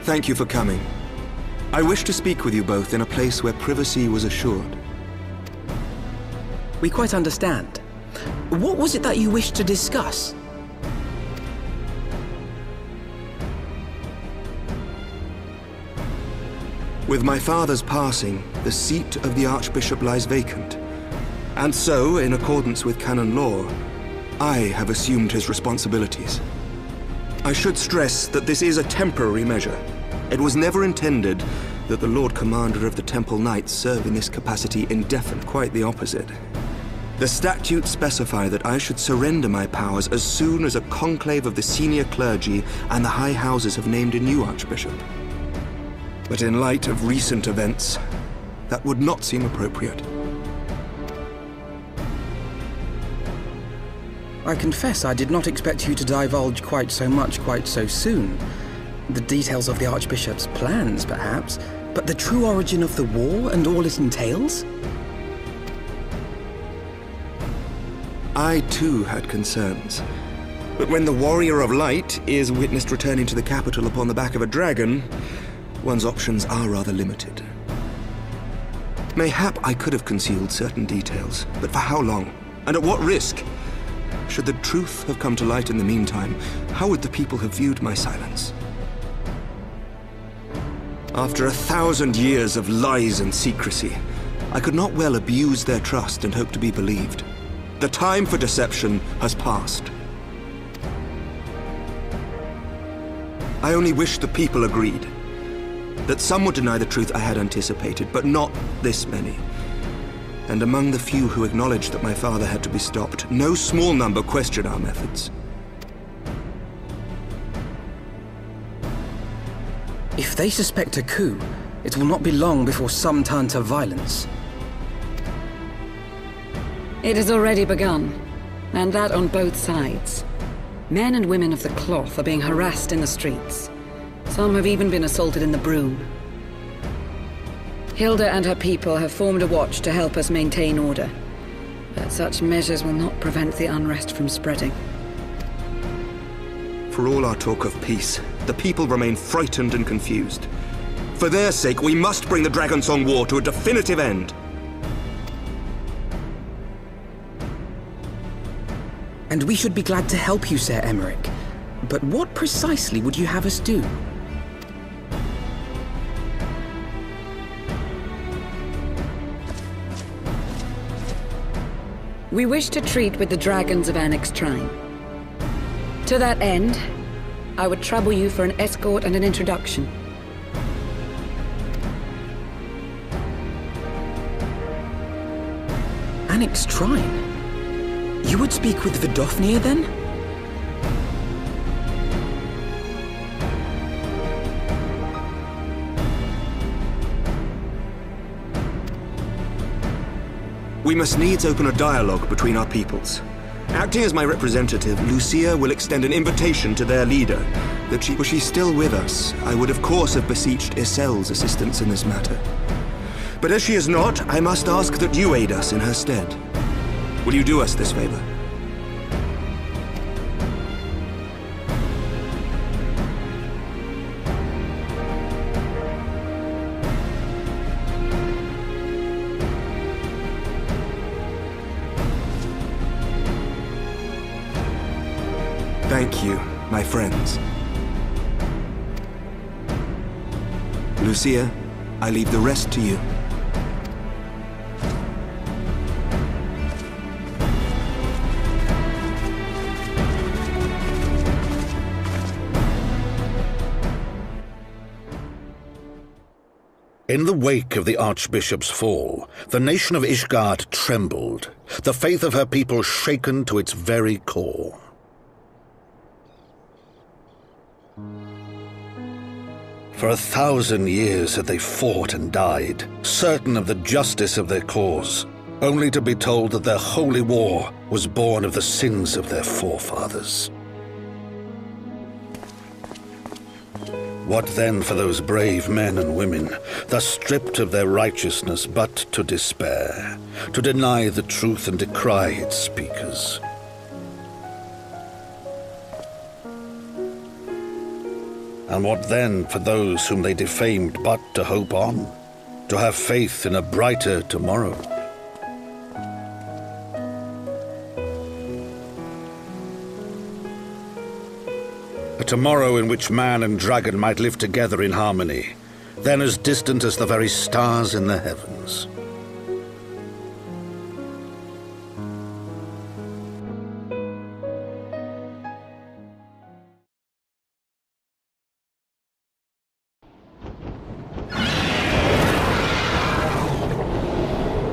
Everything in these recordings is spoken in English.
Thank you for coming. I wish to speak with you both in a place where privacy was assured. We quite understand. What was it that you wished to discuss? With my father's passing, the seat of the Archbishop lies vacant. And so, in accordance with canon law, I have assumed his responsibilities. I should stress that this is a temporary measure. It was never intended that the Lord Commander of the Temple Knights serve in this capacity indefinitely. Quite the opposite. The statutes specify that I should surrender my powers as soon as a conclave of the senior clergy and the high houses have named a new archbishop. But in light of recent events, that would not seem appropriate. I confess I did not expect you to divulge quite so much quite so soon. The details of the Archbishop's plans, perhaps, but the true origin of the war and all it entails? I too had concerns. But when the Warrior of Light is witnessed returning to the capital upon the back of a dragon, one's options are rather limited. Mayhap I could have concealed certain details, but for how long? And at what risk? Should the truth have come to light in the meantime, how would the people have viewed my silence? After 1,000 years of lies and secrecy, I could not well abuse their trust and hope to be believed. The time for deception has passed. I only wish the people agreed. That some would deny the truth I had anticipated, but not this many. And among the few who acknowledged that my father had to be stopped, no small number questioned our methods. If they suspect a coup, it will not be long before some turn to violence. It has already begun, and that on both sides. Men and women of the cloth are being harassed in the streets. Some have even been assaulted in the Broom. Hilda and her people have formed a watch to help us maintain order. But such measures will not prevent the unrest from spreading. For all our talk of peace, the people remain frightened and confused. For their sake, we must bring the Dragonsong War to a definitive end. And we should be glad to help you, Sir Emmerich. But what precisely would you have us do? We wish to treat with the dragons of Annex Shrine. To that end, I would trouble you for an escort and an introduction. Annex Shrine? You would speak with Vidofnir, then? We must needs open a dialogue between our peoples. Acting as my representative, Lucia will extend an invitation to their leader. Were she still with us, I would of course have beseeched Isel's assistance in this matter. But as she is not, I must ask that you aid us in her stead. Will you do us this favor? Thank you, my friends. Lucia, I leave the rest to you. In the wake of the Archbishop's fall, the nation of Ishgard trembled, the faith of her people shaken to its very core. For 1,000 years had they fought and died, certain of the justice of their cause, only to be told that their holy war was born of the sins of their forefathers. What then for those brave men and women, thus stripped of their righteousness but to despair, to deny the truth and decry its speakers? And what then for those whom they defamed but to hope on, to have faith in a brighter tomorrow? A tomorrow in which man and dragon might live together in harmony, then as distant as the very stars in the heavens.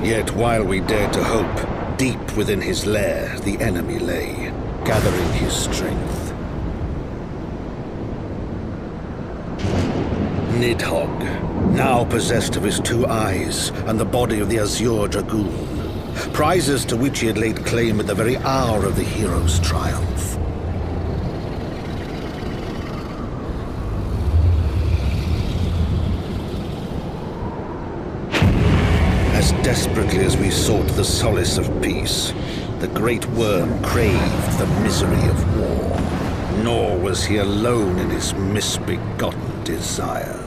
Yet while we dared to hope, deep within his lair the enemy lay, gathering his strength. Nidhogg, now possessed of his 2 eyes and the body of the Azure Dragoon, prizes to which he had laid claim at the very hour of the hero's triumph. As desperately as we sought the solace of peace, the great worm craved the misery of war. Nor was he alone in his misbegotten desire.